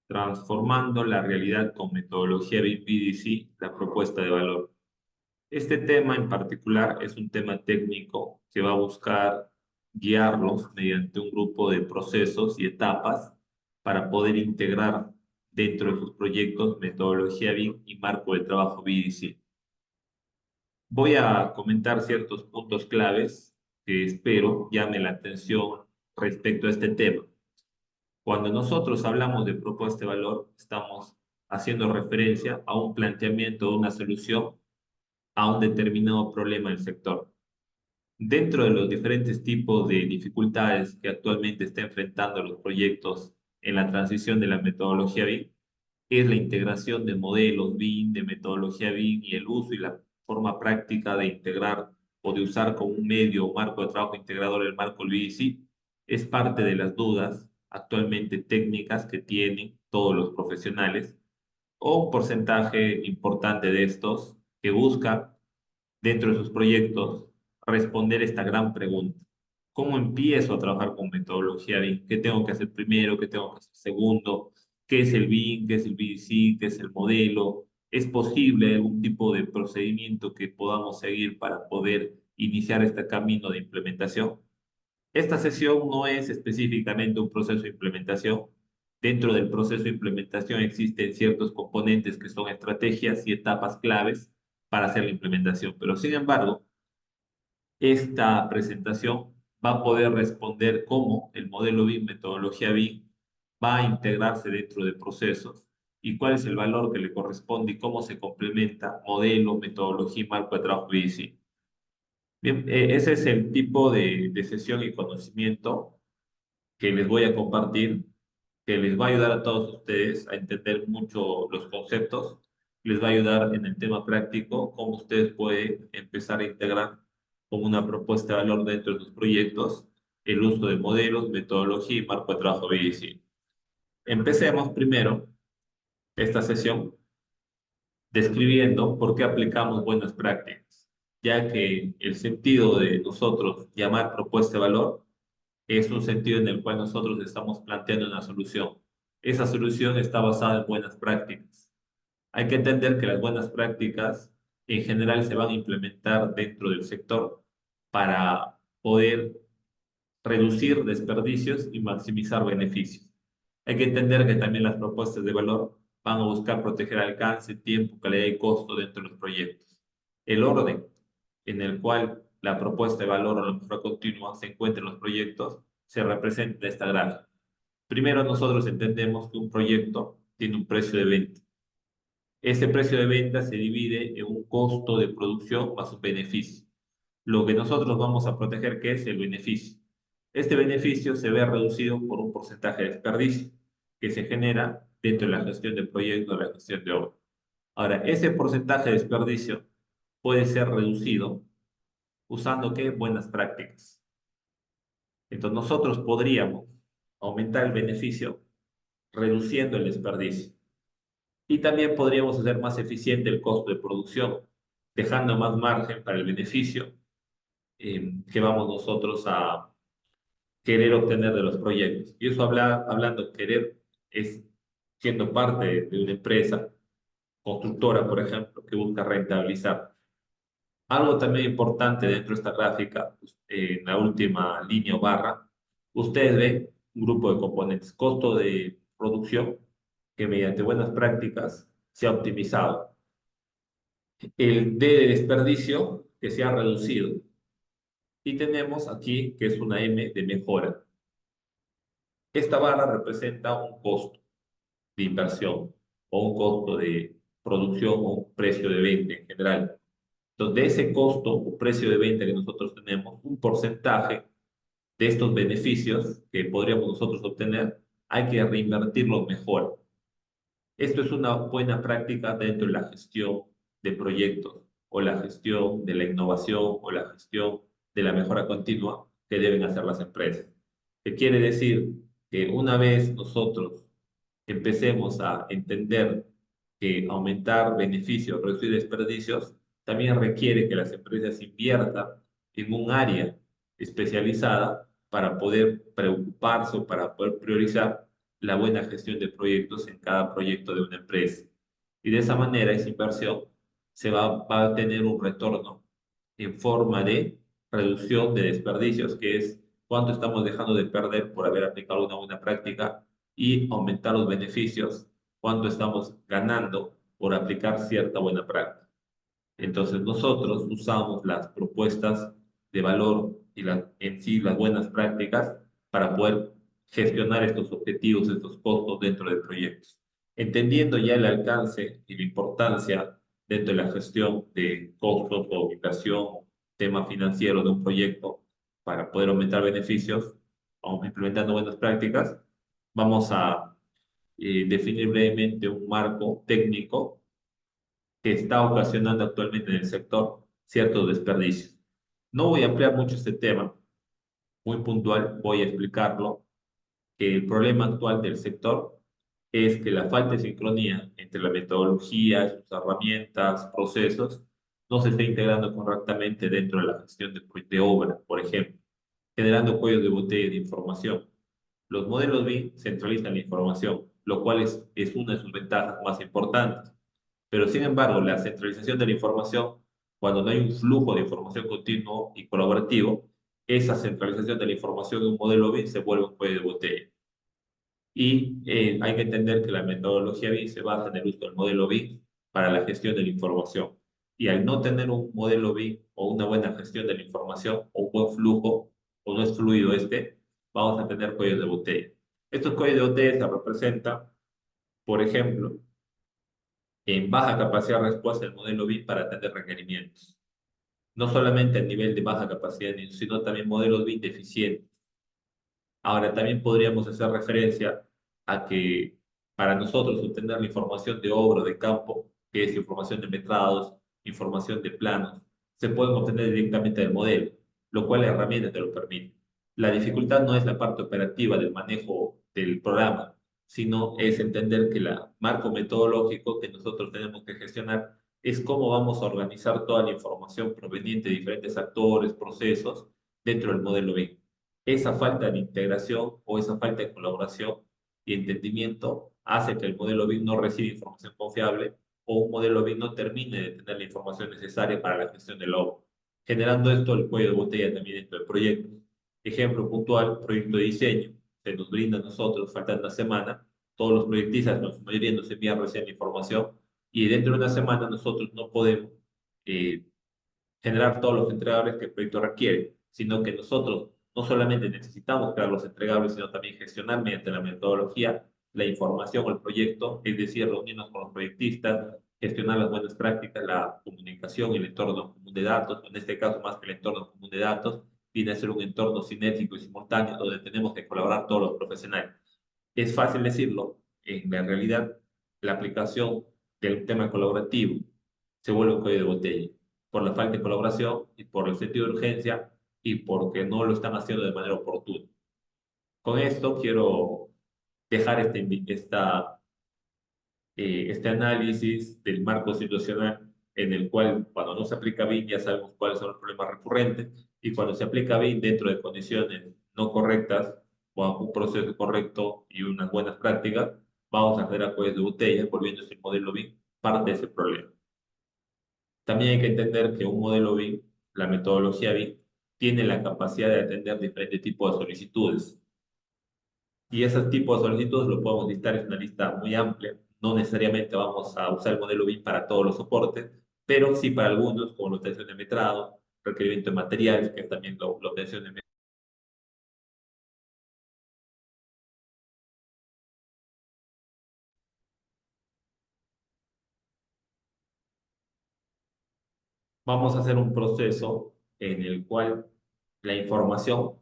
Transformando la realidad con metodología BIM-PDC, la propuesta de valor. Este tema en particular es un tema técnico que va a buscar guiarlos mediante un grupo de procesos y etapas para poder integrar dentro de sus proyectos metodología BIM y marco de trabajo BDC. Voy a comentar ciertos puntos claves que espero llame la atención respecto a este tema. Cuando nosotros hablamos de propuesta de valor, estamos haciendo referencia a un planteamiento de una solución a un determinado problema del sector. Dentro de los diferentes tipos de dificultades que actualmente está enfrentando los proyectos en la transición de la metodología BIM, es la integración de modelos BIM, de metodología BIM y el uso y la forma práctica de integrar o de usar como un medio o marco de trabajo integrador el marco del BDC, es parte de las dudas actualmente técnicas que tienen todos los profesionales o un porcentaje importante de estos que busca dentro de sus proyectos responder esta gran pregunta. ¿Cómo empiezo a trabajar con metodología BIM? ¿Qué tengo que hacer primero? ¿Qué tengo que hacer segundo? ¿Qué es el BIM? ¿Qué es el BDC? ¿Qué es el modelo? ¿Es posible algún tipo de procedimiento que podamos seguir para poder iniciar este camino de implementación? Esta sesión no es específicamente un proceso de implementación. Dentro del proceso de implementación existen ciertos componentes que son estrategias y etapas claves para hacer la implementación, pero sin embargo, esta presentación va a poder responder cómo el modelo BIM, metodología BIM, va a integrarse dentro de procesos y cuál es el valor que le corresponde y cómo se complementa modelo, metodología y marco de trabajo BIM. Bien, ese es el tipo de sesión y conocimiento que les voy a compartir, que les va a ayudar a todos ustedes a entender mucho los conceptos, les va a ayudar en el tema práctico, cómo ustedes pueden empezar a integrar como una propuesta de valor dentro de sus proyectos el uso de modelos, metodología y marco de trabajo BDC. Empecemos primero esta sesión describiendo por qué aplicamos buenas prácticas, ya que el sentido de nosotros llamar propuesta de valor es un sentido en el cual nosotros estamos planteando una solución. Esa solución está basada en buenas prácticas. Hay que entender que las buenas prácticas en general se van a implementar dentro del sector para poder reducir desperdicios y maximizar beneficios. Hay que entender que también las propuestas de valor van a buscar proteger alcance, tiempo, calidad y costo dentro de los proyectos. El orden en el cual la propuesta de valor o la mejora continua se encuentra en los proyectos se representa en esta gráfica. Primero, nosotros entendemos que un proyecto tiene un precio de venta. Ese precio de venta se divide en un costo de producción más un beneficio. Lo que nosotros vamos a proteger, que es el beneficio. Este beneficio se ve reducido por un porcentaje de desperdicio que se genera dentro de la gestión de proyectos, de la gestión de obra. Ahora, ese porcentaje de desperdicio puede ser reducido usando ¿qué? Buenas prácticas. Entonces, nosotros podríamos aumentar el beneficio reduciendo el desperdicio. Y también podríamos hacer más eficiente el costo de producción, dejando más margen para el beneficio que vamos nosotros a querer obtener de los proyectos. Y eso hablando querer es siendo parte de una empresa constructora, por ejemplo, que busca rentabilizar. Algo también importante dentro de esta gráfica, pues, en la última línea o barra, ustedes ven un grupo de componentes, costo de producción, que mediante buenas prácticas se ha optimizado. El D de desperdicio, que se ha reducido. Y tenemos aquí, que es una M de mejora. Esta barra representa un costo de inversión o un costo de producción o un precio de venta en general. Entonces, de ese costo o precio de venta que nosotros tenemos, un porcentaje de estos beneficios que podríamos nosotros obtener, hay que reinvertirlo mejor. Esto es una buena práctica dentro de la gestión de proyectos o la gestión de la innovación o la gestión de la mejora continua que deben hacer las empresas. ¿Qué quiere decir? Que una vez nosotros empecemos a entender que aumentar beneficios, reducir desperdicios, también requiere que las empresas inviertan en un área especializada para poder preocuparse o para poder priorizar la buena gestión de proyectos en cada proyecto de una empresa. Y de esa manera esa inversión va a tener un retorno en forma de reducción de desperdicios, que es cuánto estamos dejando de perder por haber aplicado una buena práctica, y aumentar los beneficios, cuánto estamos ganando por aplicar cierta buena práctica. Entonces nosotros usamos las propuestas de valor y en sí las buenas prácticas para poder gestionar estos objetivos, estos costos dentro de proyectos. Entendiendo ya el alcance y la importancia dentro de la gestión de costos o ubicación, tema financiero de un proyecto para poder aumentar beneficios, o implementando buenas prácticas, vamos a definir brevemente un marco técnico que está ocasionando actualmente en el sector ciertos desperdicios. No voy a ampliar mucho este tema, muy puntual, voy a explicarlo, que el problema actual del sector es que la falta de sincronía entre la metodología, sus herramientas, procesos, no se está integrando correctamente dentro de la gestión de obra, por ejemplo, generando cuellos de botella de información. Los modelos BIM centralizan la información, lo cual es una de sus ventajas más importantes. Pero sin embargo, la centralización de la información, cuando no hay un flujo de información continuo y colaborativo, esa centralización de la información de un modelo BIM se vuelve un cuello de botella. Y hay que entender que la metodología BIM se basa en el uso del modelo BIM para la gestión de la información. Y al no tener un modelo BIM o una buena gestión de la información o un buen flujo, o no es fluido vamos a tener cuellos de botella. Estos cuellos de botella se representan, por ejemplo, en baja capacidad de respuesta del modelo BIM para atender requerimientos. No solamente a nivel de baja capacidad, sino también modelos BIM deficientes. Ahora, también podríamos hacer referencia a que para nosotros obtener la información de obra de campo, que es información de metrados, información de planos, se pueden obtener directamente del modelo, lo cual la herramienta te lo permite. La dificultad no es la parte operativa del manejo del programa, sino es entender que el marco metodológico que nosotros tenemos que gestionar es cómo vamos a organizar toda la información proveniente de diferentes actores, procesos dentro del modelo BIM. Esa falta de integración o esa falta de colaboración y entendimiento hace que el modelo BIM no reciba información confiable o un modelo BIM no termine de tener la información necesaria para la gestión del obra, generando esto el cuello de botella también dentro del proyecto. Ejemplo puntual, proyecto de diseño. Se nos brinda a nosotros, faltando una semana, todos los proyectistas, la mayoría nos envían recién la información y dentro de una semana nosotros no podemos eh, generar todos los entregables que el proyecto requiere, sino que nosotros no solamente necesitamos crear los entregables, sino también gestionar mediante la metodología la información o el proyecto, es decir, reunirnos con los proyectistas, gestionar las buenas prácticas, la comunicación, el entorno común de datos, en este caso más que el entorno común de datos, viene a ser un entorno sinérgico y simultáneo donde tenemos que colaborar todos los profesionales. Es fácil decirlo, en la realidad la aplicación del tema colaborativo se vuelve un cuello de botella por la falta de colaboración y por el sentido de urgencia y porque no lo están haciendo de manera oportuna. Con esto quiero dejar este análisis del marco situacional en el cual cuando no se aplica BIM ya sabemos cuáles son los problemas recurrentes y cuando se aplica BIM dentro de condiciones no correctas o a un proceso correcto y unas buenas prácticas, vamos a generar cuellos de botella volviéndose el modelo BIM parte de ese problema. También hay que entender que un modelo BIM, la metodología BIM, tiene la capacidad de atender diferentes tipos de solicitudes. Y esos tipos de solicitudes lo podemos listar, es una lista muy amplia. No necesariamente vamos a usar el modelo BIM para todos los soportes, pero sí para algunos, como la obtención de metrado, requerimiento de materiales, que es también la obtención de metrado. Vamos a hacer un proceso en el cual la información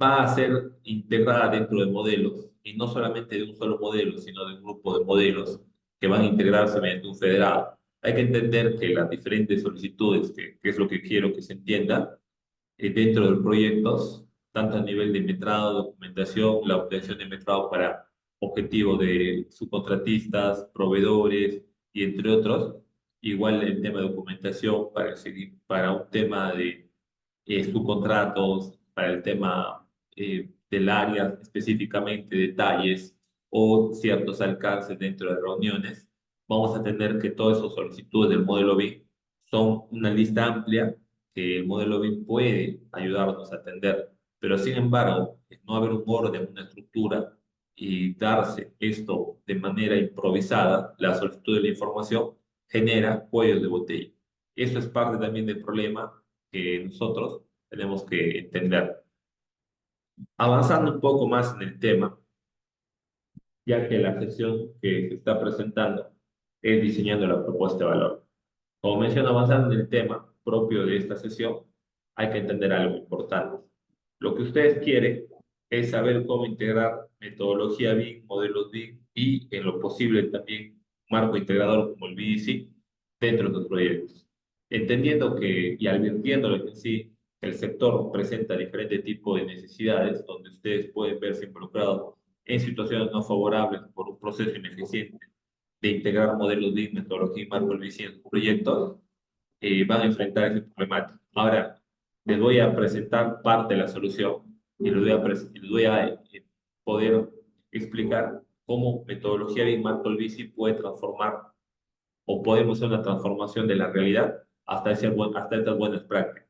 va a ser integrada dentro de modelos, y no solamente de un solo modelo, sino de un grupo de modelos que van a integrarse mediante un federado. Hay que entender que las diferentes solicitudes, que es lo que quiero que se entienda, dentro de los proyectos, tanto a nivel de metrado, documentación, la obtención de metrado para objetivos de subcontratistas, proveedores y entre otros, igual el tema de documentación para un tema de subcontratos, para el tema del área, específicamente detalles o ciertos alcances dentro de reuniones, vamos a tener que todas esas solicitudes del modelo BIM son una lista amplia que el modelo BIM puede ayudarnos a atender. Pero sin embargo, el no haber un orden, una estructura y darse esto de manera improvisada, la solicitud de la información genera cuellos de botella. Eso es parte también del problema que nosotros tenemos que entender. Avanzando un poco más en el tema, ya que la sesión que se está presentando es diseñando la propuesta de valor. Como menciono, avanzando en el tema propio de esta sesión, hay que entender algo importante. Lo que ustedes quieren es saber cómo integrar metodología BIM, modelos BIM y, en lo posible, también marco integrador como el BDC dentro de los proyectos. Entendiendo que, y advirtiéndole que sí, el sector presenta diferentes tipos de necesidades donde ustedes pueden verse involucrados en situaciones no favorables por un proceso ineficiente de integrar modelos BIM, metodología y marco BIM en sus proyectos, van a enfrentar ese problemática. Ahora, les voy a presentar parte de la solución y les voy a poder explicar cómo metodología BIM, marco BIM puede transformar o podemos hacer una transformación de la realidad hasta estas buenas prácticas.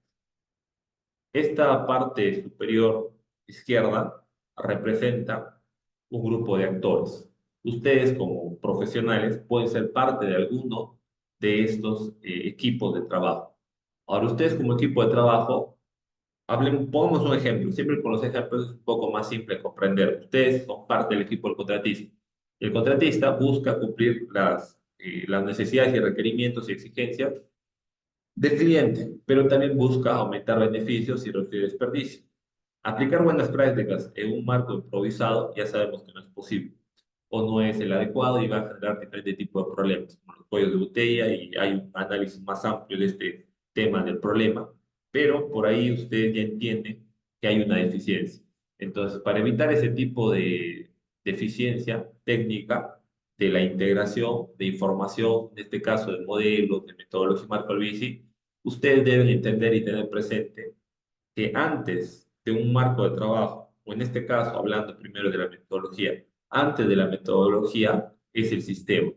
Esta parte superior izquierda representa un grupo de actores. Ustedes como profesionales pueden ser parte de alguno de estos equipos de trabajo. Ahora, ustedes como equipo de trabajo, pongamos un ejemplo. Siempre con los ejemplos es un poco más simple comprender. Ustedes son parte del equipo del contratista. El contratista busca cumplir las necesidades y requerimientos y exigencias del cliente, pero también busca aumentar beneficios y reducir desperdicio. Aplicar buenas prácticas en un marco improvisado ya sabemos que no es posible o no es el adecuado y va a generar diferentes tipos de problemas, como los cuellos de botella, y hay un análisis más amplio de este tema del problema, pero por ahí ustedes ya entienden que hay una deficiencia. Entonces, para evitar ese tipo de deficiencia técnica de la integración de información, en este caso de modelos, de metodología Marco Alvisi, ustedes deben entender y tener presente que antes de un marco de trabajo, o en este caso hablando primero de la metodología, antes de la metodología es el sistema.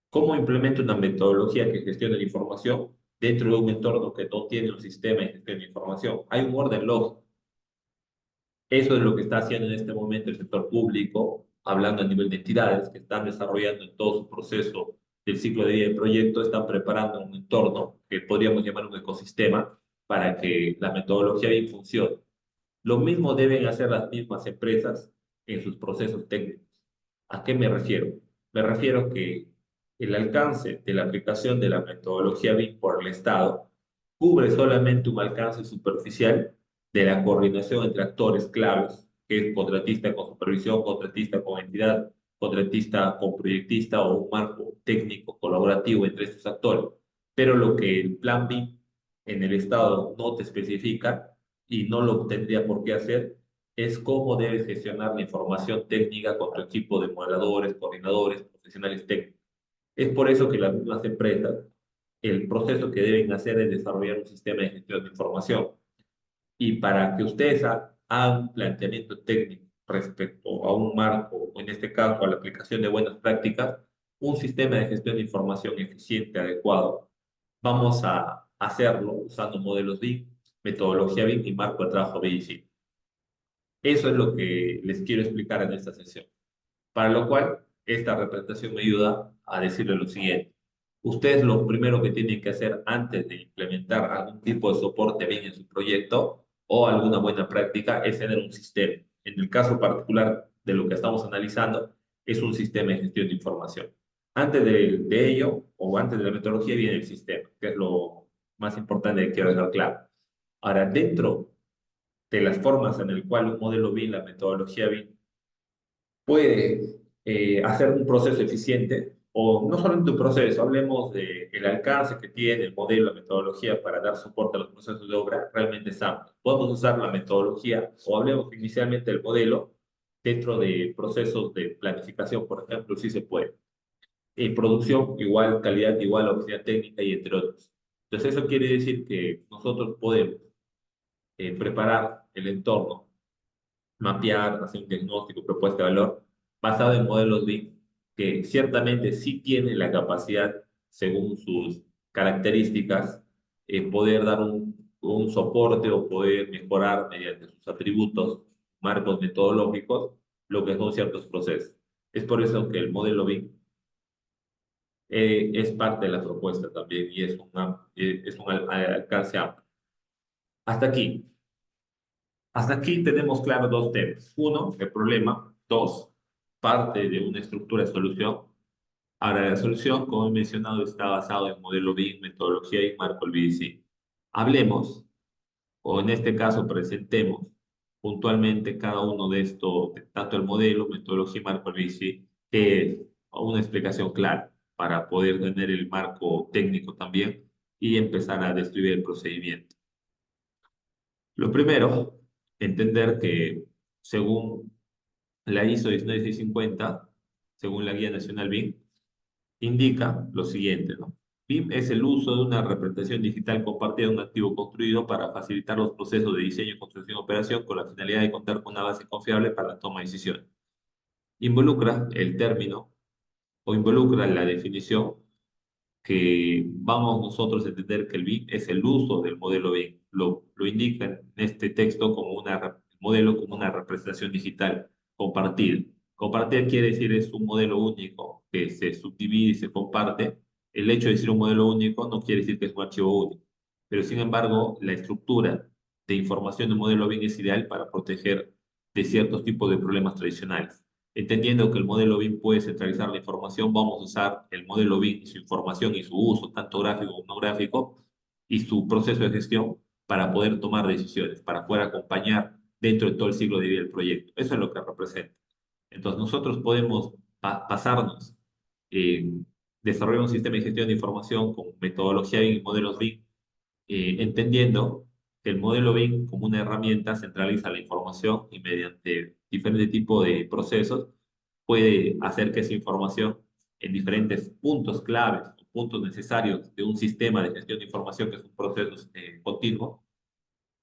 ¿Cómo implemento una metodología que gestione la información dentro de un entorno que no tiene un sistema de gestión de información? Hay un orden lógico. Eso es lo que está haciendo en este momento el sector público, hablando a nivel de entidades que están desarrollando en todo su proceso del ciclo de vida del proyecto, están preparando un entorno que podríamos llamar un ecosistema para que la metodología bien funcione. Lo mismo deben hacer las mismas empresas en sus procesos técnicos. ¿A qué me refiero? Me refiero que el alcance de la aplicación de la metodología BIM por el Estado cubre solamente un alcance superficial de la coordinación entre actores claves, que es contratista con supervisión, contratista con entidad, contratista con proyectista o un marco técnico colaborativo entre estos actores. Pero lo que el plan BIM en el Estado no te especifica y no lo tendría por qué hacer es cómo debes gestionar la información técnica con tu equipo de modeladores, coordinadores, profesionales técnicos. Es por eso que las mismas empresas, el proceso que deben hacer es desarrollar un sistema de gestión de información. Y para que ustedes hagan un planteamiento técnico respecto a un marco, o en este caso a la aplicación de buenas prácticas, un sistema de gestión de información eficiente, adecuado, vamos a hacerlo usando modelos BIM, metodología BIM y marco de trabajo BIM. Eso es lo que les quiero explicar en esta sesión. Para lo cual, esta representación me ayuda a decirle lo siguiente. Ustedes lo primero que tienen que hacer antes de implementar algún tipo de soporte bien en su proyecto o alguna buena práctica es tener un sistema. En el caso particular de lo que estamos analizando, es un sistema de gestión de información. Antes de ello, o antes de la metodología, viene el sistema, que es lo más importante que quiero dejar claro. Ahora, dentro de las formas en el cual un modelo BIM, la metodología BIM, puede hacer un proceso eficiente, o no solamente un proceso, hablemos del alcance que tiene el modelo, la metodología para dar soporte a los procesos de obra, realmente es amplio. Podemos usar la metodología, o hablemos inicialmente del modelo, dentro de procesos de planificación, por ejemplo, sí se puede. Producción igual, calidad igual, oficina técnica y entre otros. Entonces eso quiere decir que nosotros podemos preparar el entorno mapear, hacer un diagnóstico, propuesta de valor, basado en modelos BIM, que ciertamente sí tienen la capacidad, según sus características, poder dar un soporte o poder mejorar mediante sus atributos, marcos metodológicos, lo que son ciertos procesos. Es por eso que el modelo BIM es parte de la propuesta también y es un alcance amplio. Hasta aquí. Hasta aquí tenemos claro dos temas. Uno, el problema. Dos, parte de una estructura de solución. Ahora, la solución, como he mencionado, está basado en modelo BIM, metodología y marco el BDC. Hablemos, o en este caso presentemos puntualmente cada uno de estos, tanto el modelo, metodología y marco el BDC, que es una explicación clara para poder tener el marco técnico también y empezar a describir el procedimiento. Lo primero, entender que según la ISO 19650, según la Guía Nacional BIM, indica lo siguiente, ¿no? BIM es el uso de una representación digital compartida de un activo construido para facilitar los procesos de diseño, construcción y operación con la finalidad de contar con una base confiable para la toma de decisiones. Involucra el término o involucra la definición que vamos nosotros a entender que el BIM es el uso del modelo BIM. Lo indica en este texto como modelo como una representación digital compartida. Compartir quiere decir es un modelo único que se subdivide y se comparte. El hecho de decir un modelo único no quiere decir que es un archivo único. Pero sin embargo, la estructura de información de un modelo BIM es ideal para proteger de ciertos tipos de problemas tradicionales. Entendiendo que el modelo BIM puede centralizar la información, vamos a usar el modelo BIM y su información y su uso, tanto gráfico como no gráfico, y su proceso de gestión para poder tomar decisiones, para poder acompañar dentro de todo el ciclo de vida del proyecto. Eso es lo que representa. Entonces, nosotros podemos pasarnos, eh, desarrollar un sistema de gestión de información con metodología BIM y modelos BIM, entendiendo que el modelo BIM como una herramienta centraliza la información y mediante diferentes tipos de procesos puede hacer que esa información en diferentes puntos claves o puntos necesarios de un sistema de gestión de información que es un proceso continuo,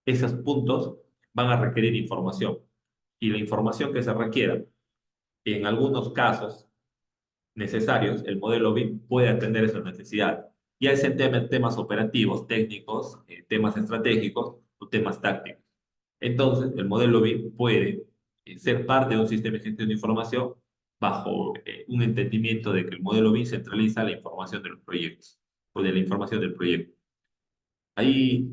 esos puntos van a requerir información y la información que se requiera, en algunos casos necesarios, el modelo BIM puede atender esas necesidades. Ya sea en temas operativos, técnicos, temas estratégicos o temas tácticos. Entonces, el modelo BIM puede ser parte de un sistema de gestión de información bajo un entendimiento de que el modelo BIM centraliza la información de los proyectos o de la información del proyecto. Ahí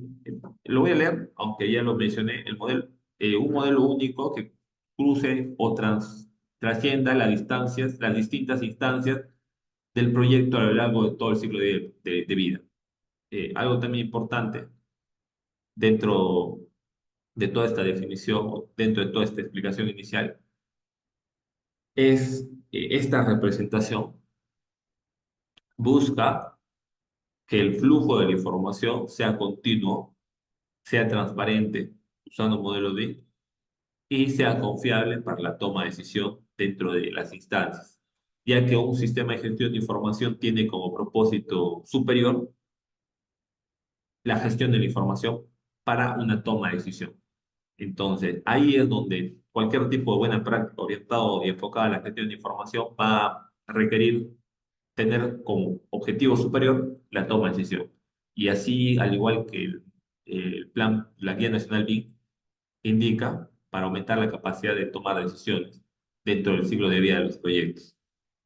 lo voy a leer, aunque ya lo mencioné, un modelo único que cruce o trascienda las distintas instancias del proyecto a lo largo de todo el ciclo de vida. Algo también importante dentro de toda esta definición o dentro de toda esta explicación inicial es esta representación busca que el flujo de la información sea continuo, sea transparente, usando modelos de y sea confiable para la toma de decisión dentro de las instancias, ya que un sistema de gestión de información tiene como propósito superior la gestión de la información para una toma de decisión. Entonces, ahí es donde cualquier tipo de buena práctica orientado y enfocada a la gestión de información va a requerir tener como objetivo superior la toma de decisión. Y así, al igual que el plan, la Guía Nacional BIM indica, para aumentar la capacidad de tomar decisiones dentro del ciclo de vida de los proyectos.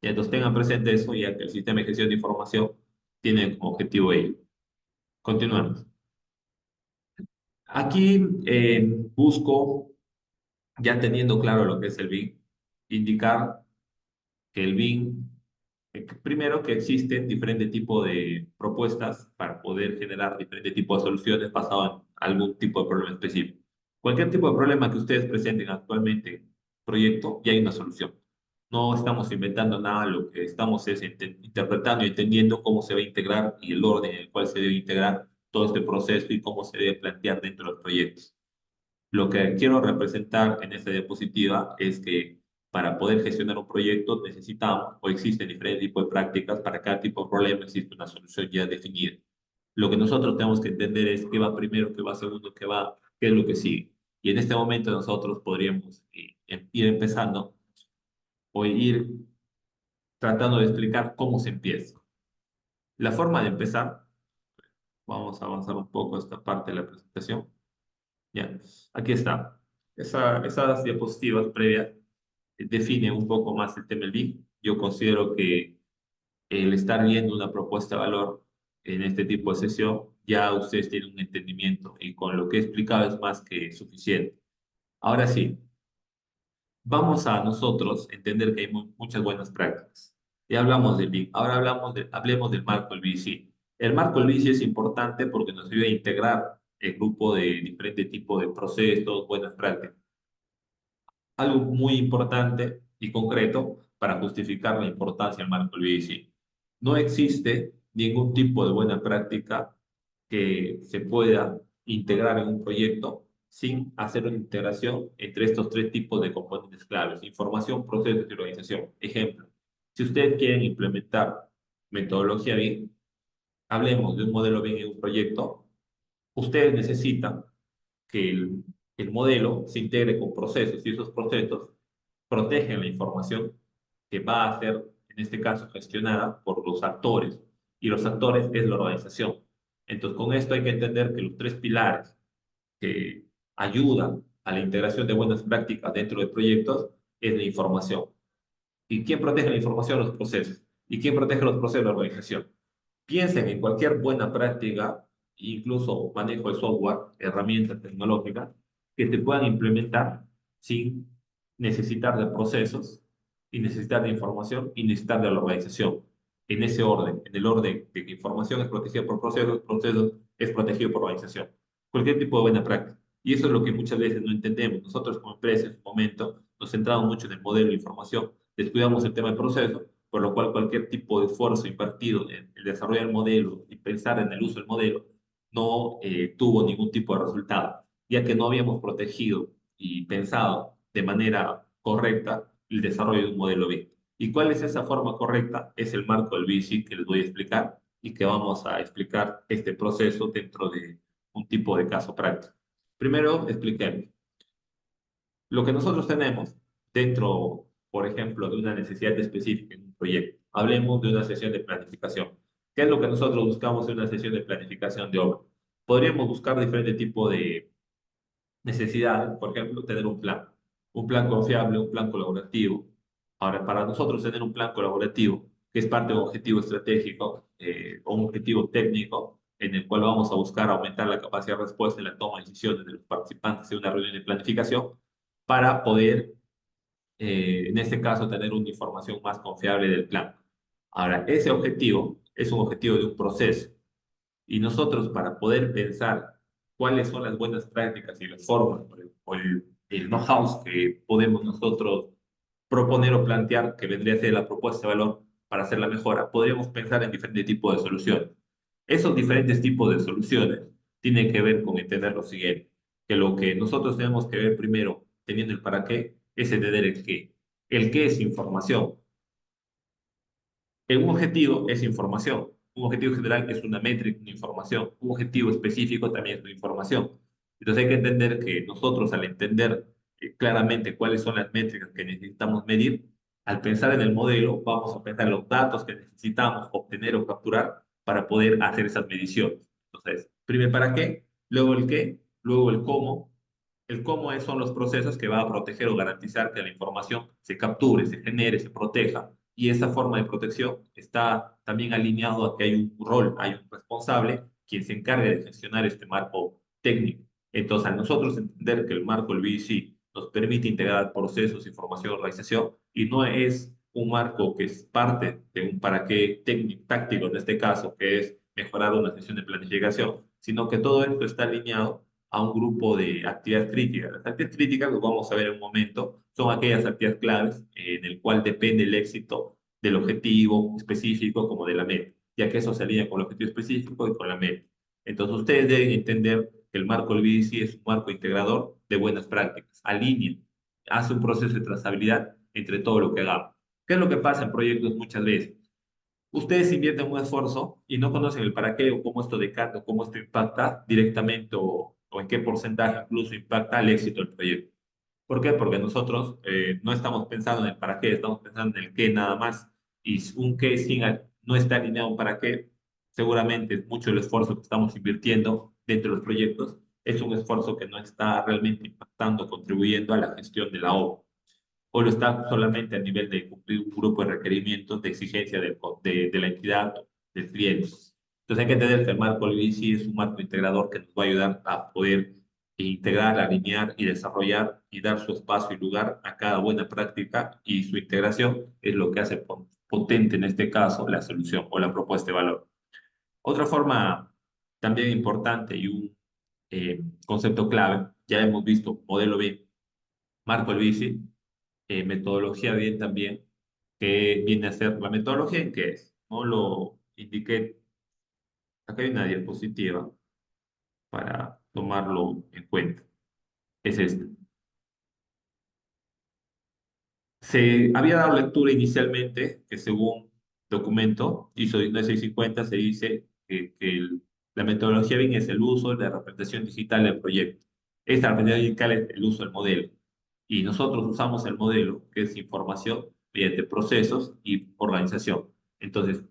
Y entonces tengan presente eso, ya que el sistema de gestión de información tiene como objetivo ello. Continuamos. Aquí busco, ya teniendo claro lo que es el BIM, indicar que el BIM, primero que existen diferentes tipos de propuestas para poder generar diferentes tipos de soluciones basado en algún tipo de problema específico. Cualquier tipo de problema que ustedes presenten actualmente en el proyecto, ya hay una solución. No estamos inventando nada, lo que estamos es interpretando y entendiendo cómo se va a integrar y el orden en el cual se debe integrar todo este proceso y cómo se debe plantear dentro de los proyectos. Lo que quiero representar en esta diapositiva es que para poder gestionar un proyecto necesitamos o existen diferentes tipos de prácticas. Para cada tipo de problema existe una solución ya definida. Lo que nosotros tenemos que entender es qué va primero, qué va segundo, qué es lo que sigue. Y en este momento nosotros podríamos ir empezando o ir tratando de explicar cómo se empieza. La forma de empezar, vamos a avanzar un poco esta parte de la presentación. Ya, aquí está. Esas diapositivas previas definen un poco más el tema del BIM. Yo considero que el estar viendo una propuesta de valor en este tipo de sesión, ya ustedes tienen un entendimiento y con lo que he explicado es más que suficiente. Ahora sí, vamos a nosotros entender que hay muchas buenas prácticas. Ya hablamos del BIM, ahora hablemos del marco del BIC. El marco del BIC es importante porque nos ayuda a integrar el grupo de diferentes tipos de procesos, buenas prácticas. Algo muy importante y concreto para justificar la importancia del marco del BIC. No existe ningún tipo de buena práctica que se pueda integrar en un proyecto sin hacer una integración entre estos tres tipos de componentes claves: información, procesos y organización. Ejemplo, si ustedes quieren implementar metodología BIM, hablemos de un modelo BIM en un proyecto, ustedes necesitan que el modelo se integre con procesos y esos procesos protegen la información que va a ser, en este caso, gestionada por los actores. Y los actores es la organización. Entonces, con esto hay que entender que los tres pilares que ayudan a la integración de buenas prácticas dentro de proyectos es la información. ¿Y quién protege la información? Los procesos. ¿Y quién protege los procesos? La organización. Piensen en cualquier buena práctica, incluso manejo de software, herramientas tecnológicas, que se puedan implementar sin necesitar de procesos y necesitar de información y necesitar de la organización. En ese orden, en el orden de que información es protegida por procesos, procesos es protegido por organización. Cualquier tipo de buena práctica. Y eso es lo que muchas veces no entendemos. Nosotros como empresa en su momento nos centramos mucho en el modelo de información, descuidamos el tema del proceso, por lo cual cualquier tipo de esfuerzo invertido en el desarrollo del modelo y pensar en el uso del modelo no tuvo ningún tipo de resultado, ya que no habíamos protegido y pensado de manera correcta el desarrollo de un modelo B. ¿Y cuál es esa forma correcta? Es el marco del BIC que les voy a explicar y que vamos a explicar este proceso dentro de un tipo de caso práctico. Primero, expliquemos. Lo que nosotros tenemos dentro, por ejemplo, de una necesidad específica en un proyecto. Hablemos de una sesión de planificación. ¿Qué es lo que nosotros buscamos en una sesión de planificación de obra? Podríamos buscar diferentes tipos de necesidades, por ejemplo, tener un plan confiable, un plan colaborativo. Ahora, para nosotros tener un plan colaborativo, que es parte de un objetivo estratégico o un objetivo técnico, en el cual vamos a buscar aumentar la capacidad de respuesta en la toma de decisiones de los participantes de una reunión de planificación, para poder, en este caso, tener una información más confiable del plan. Ahora, ese objetivo es un objetivo de un proceso y nosotros, para poder pensar cuáles son las buenas prácticas y las formas o el know-how que podemos nosotros proponer o plantear, que vendría a ser la propuesta de valor para hacer la mejora, podríamos pensar en diferentes tipos de soluciones. Esos diferentes tipos de soluciones tienen que ver con entender lo siguiente, que lo que nosotros tenemos que ver primero, teniendo el para qué, es entender el qué. El qué es información. Un objetivo es información. Un objetivo general es una métrica, una información. Un objetivo específico también es una información. Entonces hay que entender que nosotros, al entender claramente cuáles son las métricas que necesitamos medir, al pensar en el modelo, vamos a pensar en los datos que necesitamos obtener o capturar para poder hacer esas mediciones. Entonces, primero para qué, luego el cómo. El cómo son los procesos que va a proteger o garantizar que la información se capture, se genere, se proteja. Y esa forma de protección está también alineado a que hay un rol, hay un responsable quien se encarga de gestionar este marco técnico. Entonces, al nosotros entender que el marco, el BDC, nos permite integrar procesos, información, organización, y no es un marco que es parte de un para qué técnico, táctico en este caso, que es mejorar una sesión de planificación, sino que todo esto está alineado a un grupo de actividades críticas. Las actividades críticas, lo vamos a ver en un momento, son aquellas actividades claves en el cual depende el éxito del objetivo específico como de la meta, ya que eso se alinea con el objetivo específico y con la meta. Entonces, ustedes deben entender que el marco del BDC es un marco integrador de buenas prácticas, alinea, hace un proceso de trazabilidad entre todo lo que hagamos. ¿Qué es lo que pasa en proyectos muchas veces? Ustedes invierten un esfuerzo y no conocen el para qué o cómo esto decanta, cómo esto impacta directamente o en qué porcentaje incluso impacta el éxito del proyecto. ¿Por qué? Porque nosotros no estamos pensando en el para qué, estamos pensando en el qué nada más. Y si un qué no está alineado a un para qué, seguramente es mucho el esfuerzo que estamos invirtiendo dentro de los proyectos, es un esfuerzo que no está realmente impactando, contribuyendo a la gestión de la obra. O lo está solamente a nivel de cumplir un grupo de requerimientos de exigencia de la entidad, del cliente. Entonces hay que entender que el marco LVC es un marco integrador que nos va a ayudar a poder integrar, alinear y desarrollar y dar su espacio y lugar a cada buena práctica, y su integración es lo que hace potente en este caso la solución o la propuesta de valor. Otra forma también importante y un concepto clave, ya hemos visto modelo B, marco LVC, metodología bien también, que viene a ser la metodología en qué es. No lo indiqué, acá hay una diapositiva para tomarlo en cuenta. Es esta. Se había dado lectura inicialmente que según documento ISO 19650 se dice la metodología BIM es el uso de la representación digital del proyecto. Esta representación digital es el uso del modelo. Y nosotros usamos el modelo, que es información mediante procesos y organización. Entonces,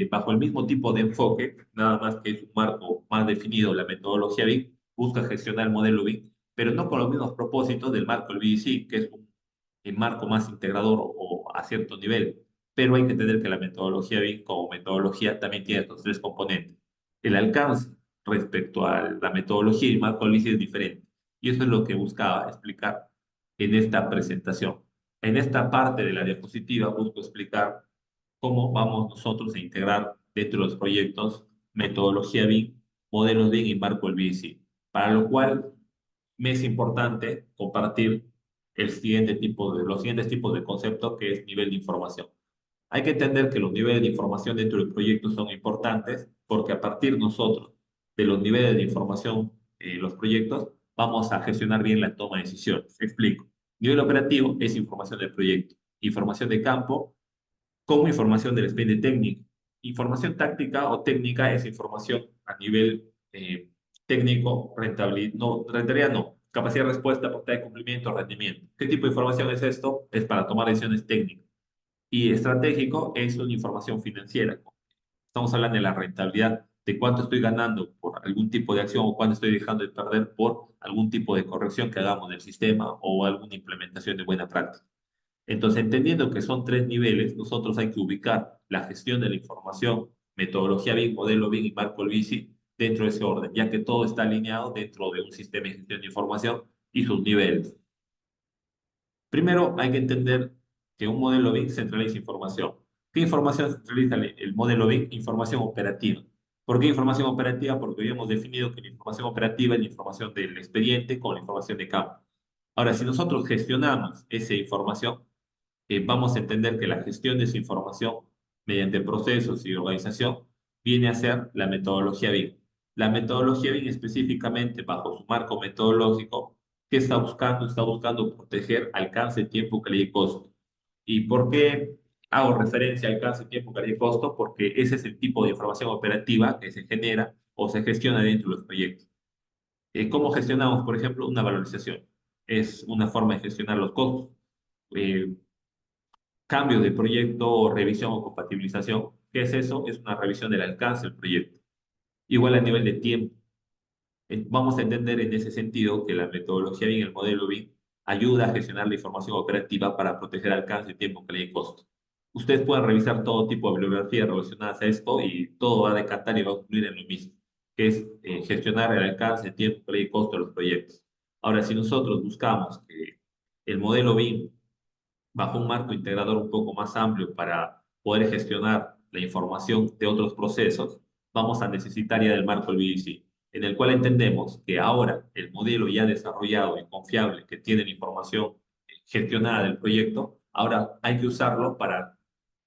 bajo el mismo tipo de enfoque, nada más que es un marco más definido, la metodología BIM busca gestionar el modelo BIM, pero no con los mismos propósitos del marco del BDC, que es un marco más integrador o a cierto nivel. Pero hay que entender que la metodología BIM como metodología también tiene estos tres componentes. El alcance respecto a la metodología y el marco del BIM es diferente. Y eso es lo que buscaba explicar en esta presentación. En esta parte de la diapositiva busco explicar cómo vamos nosotros a integrar dentro de los proyectos metodología BIM, modelos BIM y marco del BIM, para lo cual me es importante compartir los siguientes tipos de conceptos, que es nivel de información. Hay que entender que los niveles de información dentro del proyecto son importantes, porque a partir nosotros de los niveles de información en los proyectos vamos a gestionar bien la toma de decisiones. Explico. Nivel operativo es información del proyecto. Información de campo como información del expediente técnico. Información táctica o técnica es información a nivel técnico, rentabilidad, no, rentabilidad no, capacidad de respuesta, porcentaje de cumplimiento, rendimiento. ¿Qué tipo de información es esto? Es para tomar decisiones técnicas. Y estratégico es una información financiera. Estamos hablando de la rentabilidad, de cuánto estoy ganando por algún tipo de acción o cuánto estoy dejando de perder por algún tipo de corrección que hagamos del sistema o alguna implementación de buena práctica. Entonces, entendiendo que son tres niveles, nosotros hay que ubicar la gestión de la información, metodología BIM, modelo BIM y marco BICI dentro de ese orden, ya que todo está alineado dentro de un sistema de gestión de información y sus niveles. Primero, hay que entender que un modelo BIM centraliza información. ¿Qué información centraliza el modelo BIM? Información operativa. ¿Por qué información operativa? Porque hoy hemos definido que la información operativa es la información del expediente con la información de campo. Ahora, si nosotros gestionamos esa información, vamos a entender que la gestión de esa información mediante procesos y organización viene a ser la metodología BIM. La metodología BIM específicamente bajo su marco metodológico, ¿qué está buscando? Está buscando proteger alcance, tiempo, calidad y costo. ¿Y por qué hago referencia a alcance, tiempo, calidad y costo? Porque ese es el tipo de información operativa que se genera o se gestiona dentro de los proyectos. ¿Cómo gestionamos, por ejemplo, una valorización? Es una forma de gestionar los costos. Eh, Cambio de proyecto, revisión o compatibilización. ¿Qué es eso? Es una revisión del alcance del proyecto. Igual a nivel de tiempo. Vamos a entender en ese sentido que la metodología BIM, el modelo BIM, ayuda a gestionar la información operativa para proteger alcance, tiempo, calidad y costo. Ustedes pueden revisar todo tipo de bibliografías relacionadas a esto y todo va a decantar y va a concluir en lo mismo, que es gestionar el alcance, tiempo, calidad y costo de los proyectos. Ahora, si nosotros buscamos que el modelo BIM bajo un marco integrador un poco más amplio para poder gestionar la información de otros procesos, vamos a necesitar ya del marco del BDC, en el cual entendemos que ahora el modelo ya desarrollado y confiable que tiene la información gestionada del proyecto, ahora hay que usarlo para,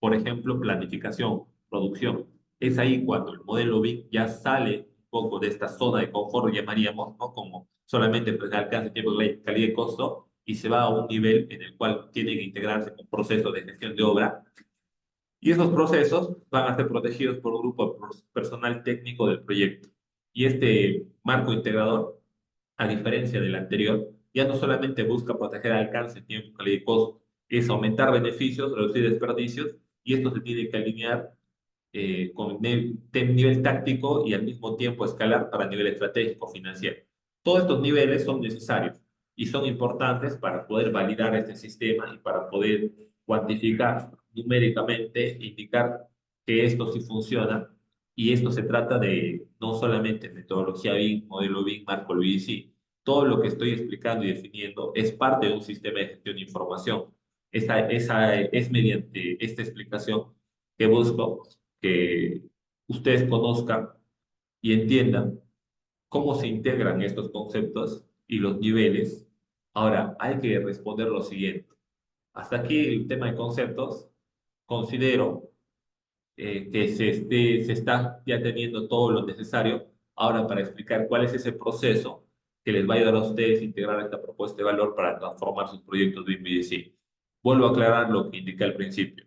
por ejemplo, planificación, producción. Es ahí cuando el modelo BIM ya sale un poco de esta zona de confort, llamaríamos, ¿no? Como solamente pues, alcance, tiempo, calidad y costo, y se va a un nivel en el cual tiene que integrarse con procesos de gestión de obra. Y esos procesos van a ser protegidos por un grupo de personal técnico del proyecto. Y este marco integrador, a diferencia del anterior, ya no solamente busca proteger alcance, tiempo, calidad y costo, es aumentar beneficios, reducir desperdicios, y esto se tiene que alinear con nivel táctico y al mismo tiempo escalar para nivel estratégico financiero. Todos estos niveles son necesarios y son importantes para poder validar este sistema y para poder cuantificar numéricamente, indicar que esto sí funciona. Y esto se trata de no solamente metodología BIM, modelo BIM, marco BIC. Todo lo que estoy explicando y definiendo es parte de un sistema de gestión de información. Esa es mediante esta explicación que busco que ustedes conozcan y entiendan cómo se integran estos conceptos y los niveles. Ahora, hay que responder lo siguiente. Hasta aquí el tema de conceptos. Considero que se está ya teniendo todo lo necesario ahora para explicar cuál es ese proceso que les va a ayudar a ustedes a integrar esta propuesta de valor para transformar sus proyectos de BPDC. Vuelvo a aclarar lo que indiqué al principio.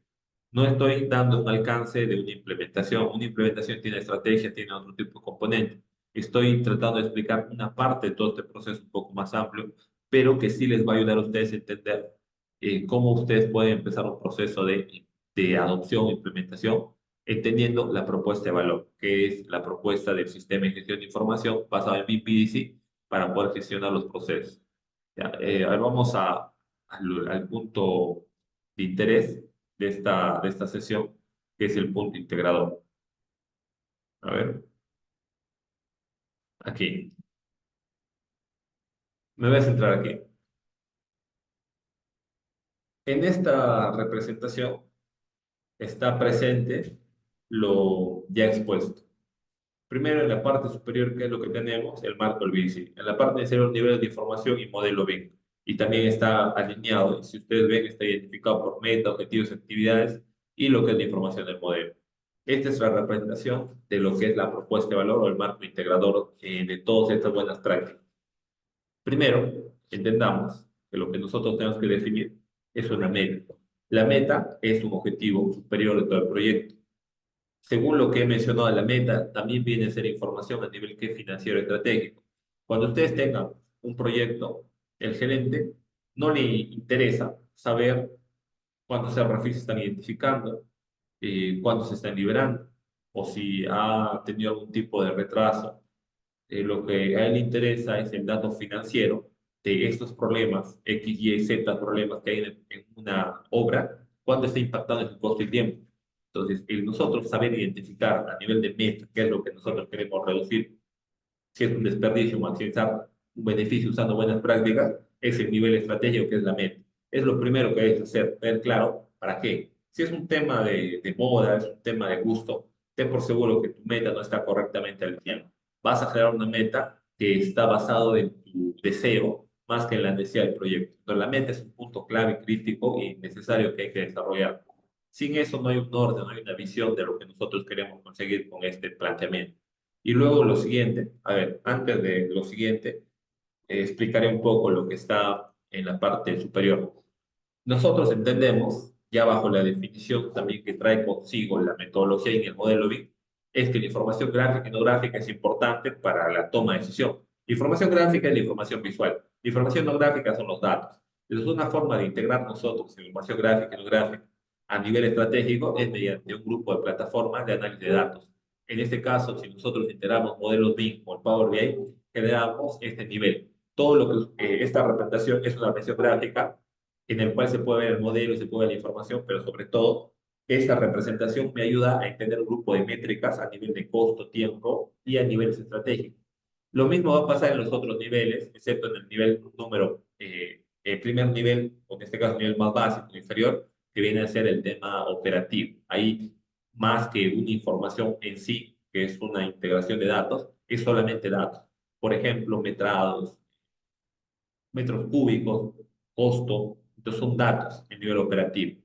No estoy dando un alcance de una implementación. Una implementación tiene estrategia, tiene otro tipo de componente. Estoy tratando de explicar una parte de todo este proceso un poco más amplio, pero que sí les va a ayudar a ustedes a entender cómo ustedes pueden empezar un proceso de adopción e implementación, entendiendo la propuesta de valor, que es la propuesta del sistema de gestión de información basado en BPDC para poder gestionar los procesos. Ya, ahora vamos al punto de interés de esta sesión, que es el punto integrador. A ver, aquí. Me voy a centrar aquí. En esta representación está presente lo ya expuesto. Primero, en la parte superior, ¿qué es lo que tenemos? El marco del BICI. En la parte inferior, niveles de información y modelo BIM. Y también está alineado, y si ustedes ven, está identificado por meta, objetivos, actividades y lo que es la información del modelo. Esta es la representación de lo que es la propuesta de valor o el marco integrador de todas estas buenas prácticas. Primero, entendamos que lo que nosotros tenemos que definir es una meta. La meta es un objetivo superior de todo el proyecto. Según lo que he mencionado en la meta, también viene a ser información a nivel que financiero estratégico. Cuando ustedes tengan un proyecto, el gerente no le interesa saber cuántos RFIs se están identificando, cuántos se están liberando, o si ha tenido algún tipo de retraso. Lo que a él le interesa es el dato financiero de estos problemas, X, Y, Z problemas que hay en una obra, cuánto está impactando en su costo y tiempo. Entonces, el nosotros saber identificar a nivel de meta qué es lo que nosotros queremos reducir, si es un desperdicio, maximizar un beneficio usando buenas prácticas, es el nivel estratégico que es la meta. Es lo primero que debes hacer, tener claro para qué. Si es un tema de moda, es un tema de gusto, ten por seguro que tu meta no está correctamente alineada. Vas a generar una meta que está basado en tu deseo más que en la necesidad del proyecto. Entonces, la meta es un punto clave, crítico y necesario que hay que desarrollar. Sin eso no hay un orden, no hay una visión de lo que nosotros queremos conseguir con este planteamiento. Y luego lo siguiente, a ver, antes de lo siguiente, explicaré un poco lo que está en la parte superior. Nosotros entendemos, ya bajo la definición también que trae consigo la metodología y el modelo BIM, es que la información gráfica y no gráfica es importante para la toma de decisión. La información gráfica es la información visual. La información no gráfica son los datos. Entonces, una forma de integrar nosotros la información gráfica y no gráfica a nivel estratégico es mediante un grupo de plataformas de análisis de datos. En este caso, si nosotros integramos modelos BIM o el Power BI, generamos este nivel. Todo lo que esta representación es una representación gráfica en el cual se puede ver el modelo, se puede ver la información, pero sobre todo, esta representación me ayuda a entender un grupo de métricas a nivel de costo, tiempo y a niveles estratégicos. Lo mismo va a pasar en los otros niveles, excepto en el nivel número, el primer nivel, o en este caso el nivel más básico, inferior, que viene a ser el tema operativo. Ahí, más que una información en sí, que es una integración de datos, es solamente datos. Por ejemplo, metrados, metros cúbicos, costo, entonces son datos en nivel operativo.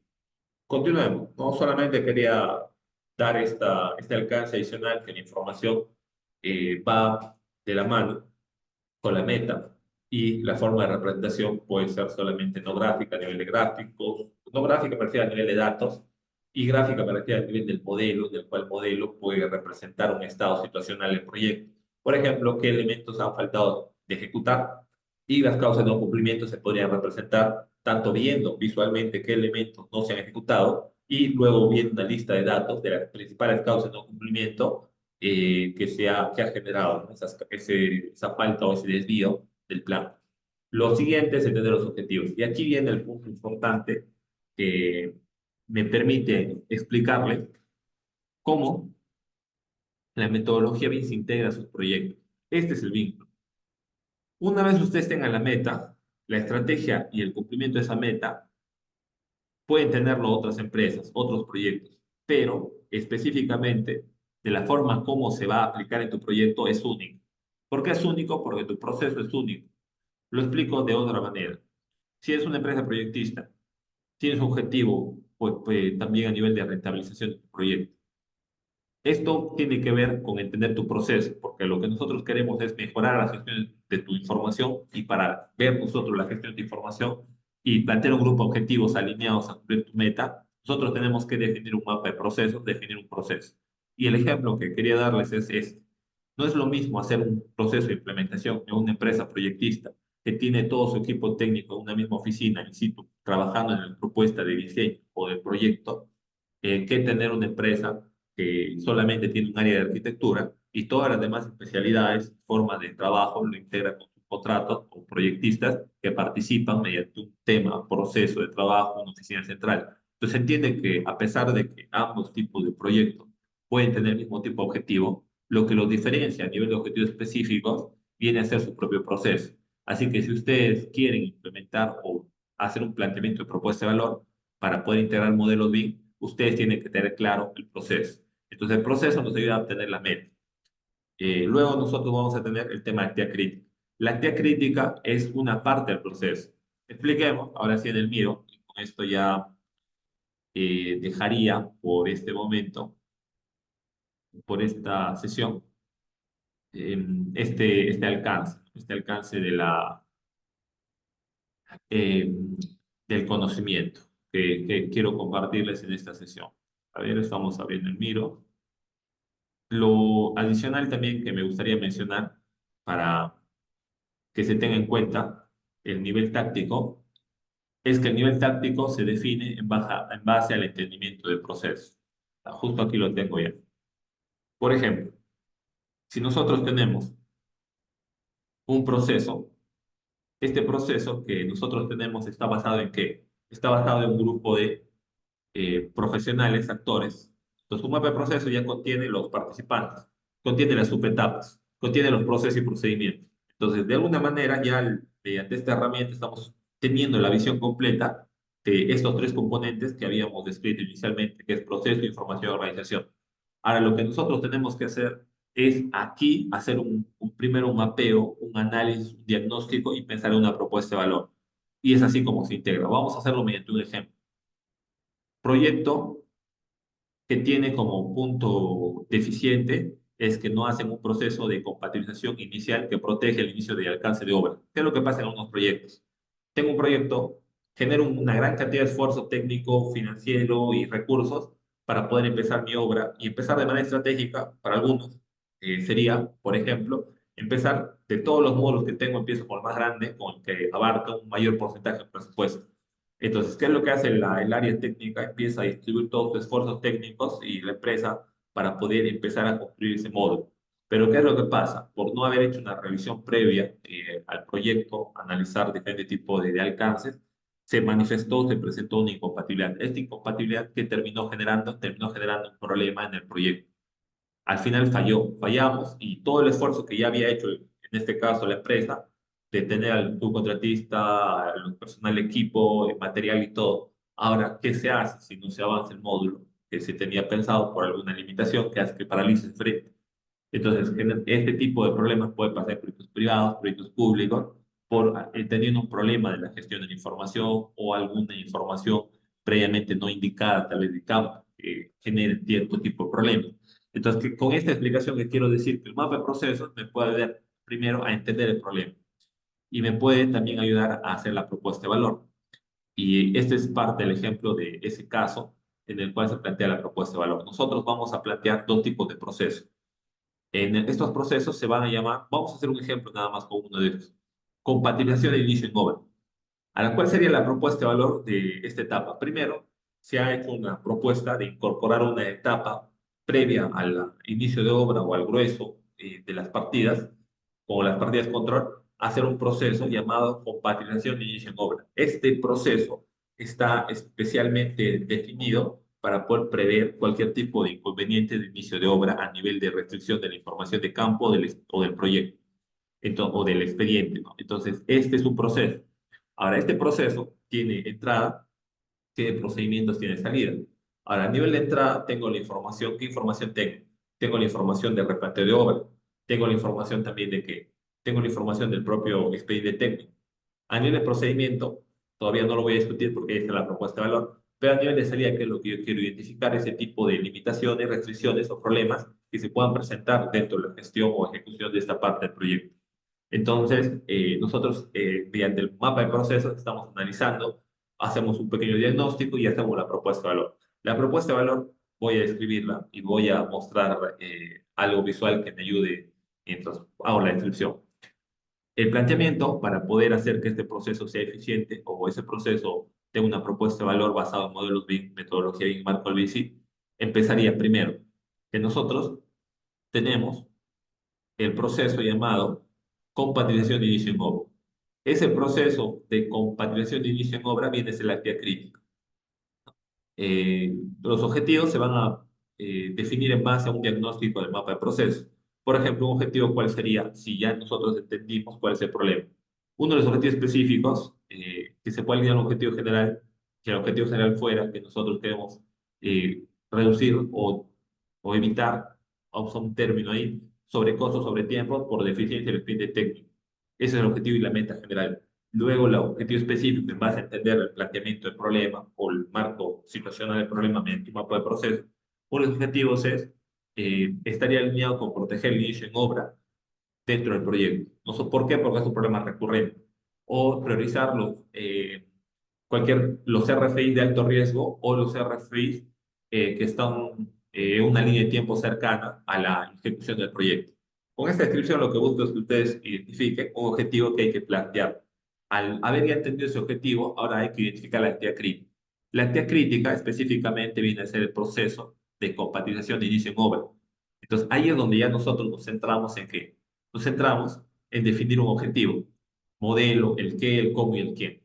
Continuemos, no solamente quería dar este alcance adicional que la información va de la mano con la meta y la forma de representación puede ser solamente no gráfica a nivel de gráficos, no gráfica me refiero a nivel de datos y gráfica me refiero a nivel del modelo, del cual el modelo puede representar un estado situacional del proyecto. Por ejemplo, qué elementos han faltado de ejecutar y las causas de no cumplimiento se podrían representar tanto viendo visualmente qué elementos no se han ejecutado y luego viendo una lista de datos de las principales causas de no cumplimiento que ha generado, ¿no? Esa falta o ese desvío del plan. Lo siguiente es entender los objetivos. Y aquí viene el punto importante que me permite explicarle cómo la metodología BIM se integra a sus proyectos. Este es el vínculo. Una vez ustedes tengan la meta, la estrategia y el cumplimiento de esa meta, pueden tenerlo otras empresas, otros proyectos, pero específicamente de la forma como se va a aplicar en tu proyecto es único. ¿Por qué es único? Porque tu proceso es único. Lo explico de otra manera. Si eres una empresa proyectista, tienes un objetivo pues, también a nivel de rentabilización de tu proyecto. Esto tiene que ver con entender tu proceso, porque lo que nosotros queremos es mejorar la gestión de tu información y para ver nosotros la gestión de tu información y plantear un grupo de objetivos alineados a cumplir tu meta, nosotros tenemos que definir un mapa de procesos, definir un proceso. Y el ejemplo que quería darles es este. No es lo mismo hacer un proceso de implementación en una empresa proyectista que tiene todo su equipo técnico en una misma oficina, in situ, trabajando en la propuesta de diseño o de proyecto, que tener una empresa que solamente tiene un área de arquitectura y todas las demás especialidades, formas de trabajo, lo integra con sus contratos o proyectistas que participan mediante un tema, proceso de trabajo, una oficina central. Entonces se entiende que a pesar de que ambos tipos de proyectos pueden tener el mismo tipo de objetivo, lo que los diferencia a nivel de objetivos específicos viene a ser su propio proceso. Así que si ustedes quieren implementar o hacer un planteamiento de propuesta de valor para poder integrar modelos BIM, ustedes tienen que tener claro el proceso. Entonces, el proceso nos ayuda a obtener la meta. Luego nosotros vamos a tener el tema de actividad crítica. La actividad crítica es una parte del proceso. Expliquemos, ahora sí en el mío, y con esto ya dejaría por este momento, por esta sesión, este alcance eh, del conocimiento que quiero compartirles en esta sesión. A ver, estamos abriendo el Miro. Lo adicional también que me gustaría mencionar para que se tenga en cuenta el nivel táctico es que el nivel táctico se define en base al entendimiento del proceso. Justo aquí lo tengo ya. Por ejemplo, si nosotros tenemos un proceso, este proceso que nosotros tenemos está basado en qué? Está basado en un grupo de profesionales, actores. Entonces, un mapa de proceso ya contiene los participantes, contiene las subetapas, contiene los procesos y procedimientos. Entonces, de alguna manera, ya mediante esta herramienta estamos teniendo la visión completa de estos tres componentes que habíamos descrito inicialmente, que es proceso, información y organización. Ahora, lo que nosotros tenemos que hacer es aquí hacer primero un mapeo, un análisis, un diagnóstico y pensar en una propuesta de valor. Y es así como se integra. Vamos a hacerlo mediante un ejemplo. Proyecto que tiene como punto deficiente es que no hacen un proceso de compatibilización inicial que protege el inicio de alcance de obra. ¿Qué es lo que pasa en algunos proyectos? Tengo un proyecto, genero una gran cantidad de esfuerzo técnico, financiero y recursos para poder empezar mi obra y empezar de manera estratégica para algunos. Sería, por ejemplo, empezar de todos los módulos que tengo, empiezo con el más grande, con el que abarca un mayor porcentaje de presupuesto. Entonces, ¿qué es lo que hace el área técnica? Empieza a distribuir todos los esfuerzos técnicos y la empresa para poder empezar a construir ese módulo. Pero ¿qué es lo que pasa? Por no haber hecho una revisión previa al proyecto, analizar diferentes tipos de alcances, se manifestó, se presentó una incompatibilidad. Esta incompatibilidad que terminó generando un problema en el proyecto. Al final fallamos y todo el esfuerzo que ya había hecho, en este caso la empresa, de tener al subcontratista, al personal equipo, el material y todo. Ahora, ¿qué se hace si no se avanza el módulo que se tenía pensado por alguna limitación que hace que paralice el frente? Entonces, este tipo de problemas puede pasar en proyectos privados, proyectos públicos, por teniendo un problema de la gestión de la información o alguna información previamente no indicada, tal vez de campo, que genere cierto tipo de problemas. Entonces, con esta explicación que quiero decir que el mapa de procesos me puede ayudar primero a entender el problema y me puede también ayudar a hacer la propuesta de valor. Y este es parte del ejemplo de ese caso en el cual se plantea la propuesta de valor. Nosotros vamos a plantear dos tipos de procesos. En estos procesos se van a llamar, vamos a hacer un ejemplo nada más con uno de ellos, compatibilización de inicio en obra. Ahora, ¿cuál sería la propuesta de valor de esta etapa? Primero, se ha hecho una propuesta de incorporar una etapa previa al inicio de obra o al grueso de las partidas, como las partidas control, hacer un proceso llamado compatibilización de inicio en obra. Este proceso está especialmente definido para poder prever cualquier tipo de inconveniente de inicio de obra a nivel de restricción de la información de campo o del proyecto o del expediente, ¿no? Entonces, este es un proceso. Ahora, este proceso tiene entrada, tiene procedimientos, tiene salida. Ahora, a nivel de entrada, tengo la información. ¿Qué información tengo? Tengo la información del reparto de obra. Tengo la información también de qué. Tengo la información del propio expediente técnico. A nivel de procedimiento, todavía no lo voy a discutir porque esta es la propuesta de valor, pero a nivel de salida, que es lo que yo quiero identificar, ese tipo de limitaciones, restricciones o problemas que se puedan presentar dentro de la gestión o ejecución de esta parte del proyecto. Entonces, nosotros, mediante el mapa de procesos, estamos analizando, hacemos un pequeño diagnóstico y hacemos la propuesta de valor. La propuesta de valor voy a escribirla y voy a mostrar algo visual que me ayude mientras hago la descripción. El planteamiento para poder hacer que este proceso sea eficiente o ese proceso tenga una propuesta de valor basada en modelos BIM, metodología BIM, marco LBC, empezaría primero que nosotros tenemos el proceso llamado compatibilización de inicio en obra. Ese proceso de compatibilización de inicio en obra viene de la actividad crítica. Los objetivos se van a definir en base a un diagnóstico del mapa de proceso. Por ejemplo, un objetivo, ¿cuál sería? Si ya nosotros entendimos cuál es el problema. Uno de los objetivos específicos, que se puede alinear a un objetivo general, que el objetivo general fuera que nosotros queremos reducir o evitar, vamos a un término ahí, sobre costos, sobre tiempo, por deficiencia del expediente técnico. Ese es el objetivo y la meta general. Luego, el objetivo específico, en base a entender el planteamiento del problema o el marco situacional del problema mediante un mapa de proceso, uno de los objetivos es, estaría alineado con proteger el inicio en obra dentro del proyecto. No sé por qué, porque es un problema recurrente. O priorizar los RFI de alto riesgo o los RFI que están en una línea de tiempo cercana a la ejecución del proyecto. Con esta descripción lo que busco es que ustedes identifiquen un objetivo que hay que plantear. Al haber ya entendido ese objetivo, ahora hay que identificar la actividad crítica. La actividad crítica específicamente viene a ser el proceso de compatibilización de inicio en obra. Entonces ahí es donde ya nosotros nos centramos en qué. Nos centramos en definir un objetivo, modelo, el qué, el cómo y el quién.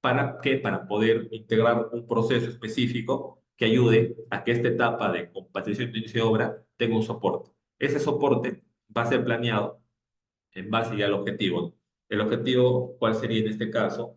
¿Para qué? Para poder integrar un proceso específico que ayude a que esta etapa de compatibilización de inicio de obra tenga un soporte. Ese soporte va a ser planeado en base ya al objetivo. El objetivo, ¿cuál sería en este caso?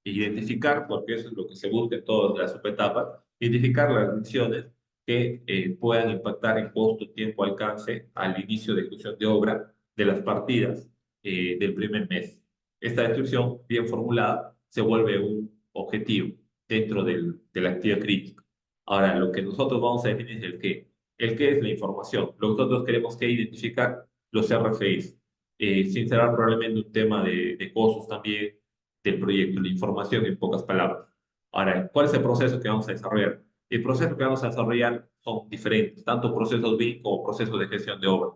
Identificar, porque eso es lo que se busca en todas las subetapas, identificar las acciones que puedan impactar en costo, tiempo, alcance al inicio de ejecución de obra de las partidas del primer mes. Esta descripción, bien formulada, se vuelve un objetivo dentro de la actividad crítica. Ahora, lo que nosotros vamos a definir es el qué. El qué es la información. Lo que nosotros queremos que identificar los RFIs, sin cerrar probablemente un tema de costos también del proyecto, la información en pocas palabras. Ahora, ¿cuál es el proceso que vamos a desarrollar? El proceso que vamos a desarrollar son diferentes, tanto procesos BIM como procesos de gestión de obra.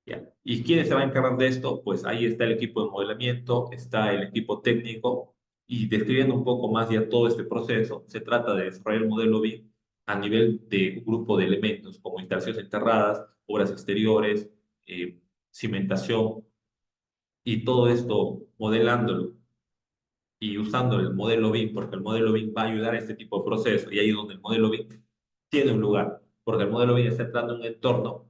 ¿Ya? ¿Y quién se va a encargar de esto? Pues ahí está el equipo de modelamiento, está el equipo técnico, y describiendo un poco más ya todo este proceso, se trata de desarrollar el modelo BIM a nivel de un grupo de elementos como instalaciones enterradas, obras exteriores, cimentación, y todo esto modelándolo y usando el modelo BIM, porque el modelo BIM va a ayudar a este tipo de proceso, y ahí es donde el modelo BIM tiene un lugar, porque el modelo BIM está entrando en un entorno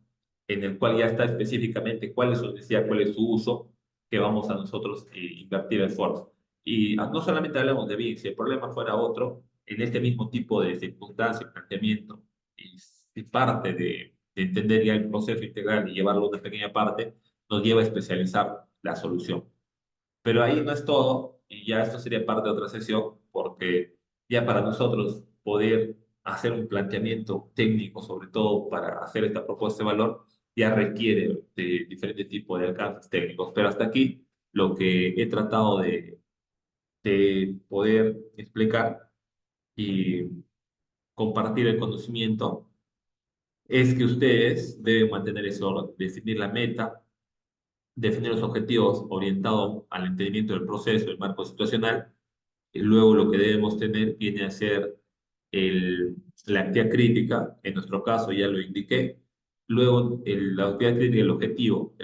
en el cual ya está específicamente cuál es su necesidad, cuál es su uso, que vamos a nosotros invertir esfuerzo. Y no solamente hablamos de BIM, si el problema fuera otro, en este mismo tipo de circunstancia y planteamiento, y si parte de entender ya el proceso integral y llevarlo a una pequeña parte, nos lleva a especializar la solución. Pero ahí no es todo, y ya esto sería parte de otra sesión, porque ya para nosotros poder hacer un planteamiento técnico, sobre todo para hacer esta propuesta de valor, ya requiere de diferentes tipos de alcances técnicos. Pero hasta aquí lo que he tratado de poder explicar y compartir el conocimiento es que ustedes deben mantener ese orden, definir la meta, definir los objetivos orientados al entendimiento del proceso, del marco situacional. Y luego lo que debemos tener viene a ser la actividad crítica, en nuestro caso ya lo indiqué. Luego la actividad crítica, el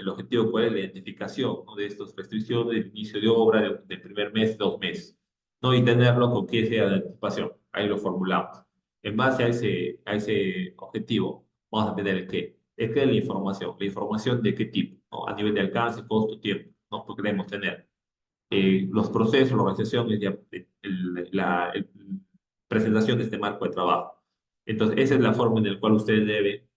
objetivo cuál es la identificación, ¿no?, de estas restricciones, del inicio de obra, del primer mes, 2 meses, ¿no? Y tenerlo con qué sea de anticipación, ahí lo formulamos. En base a ese objetivo, vamos a tener el qué. El qué es la información de qué tipo, ¿no? A nivel de alcance, costo, tiempo, ¿no? Porque debemos tener los procesos, la organización, la presentación de este marco de trabajo. Entonces, esa es la forma en la cual ustedes deben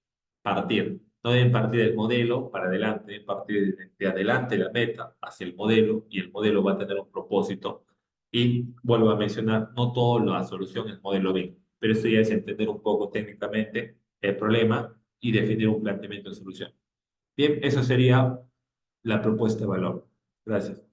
partir. No deben partir del modelo para adelante, deben partir de adelante la meta hacia el modelo y el modelo va a tener un propósito. Y vuelvo a mencionar, no toda la solución es modelo B, pero esto ya es entender un poco técnicamente el problema y definir un planteamiento de solución. Bien, eso sería la propuesta de valor. Gracias.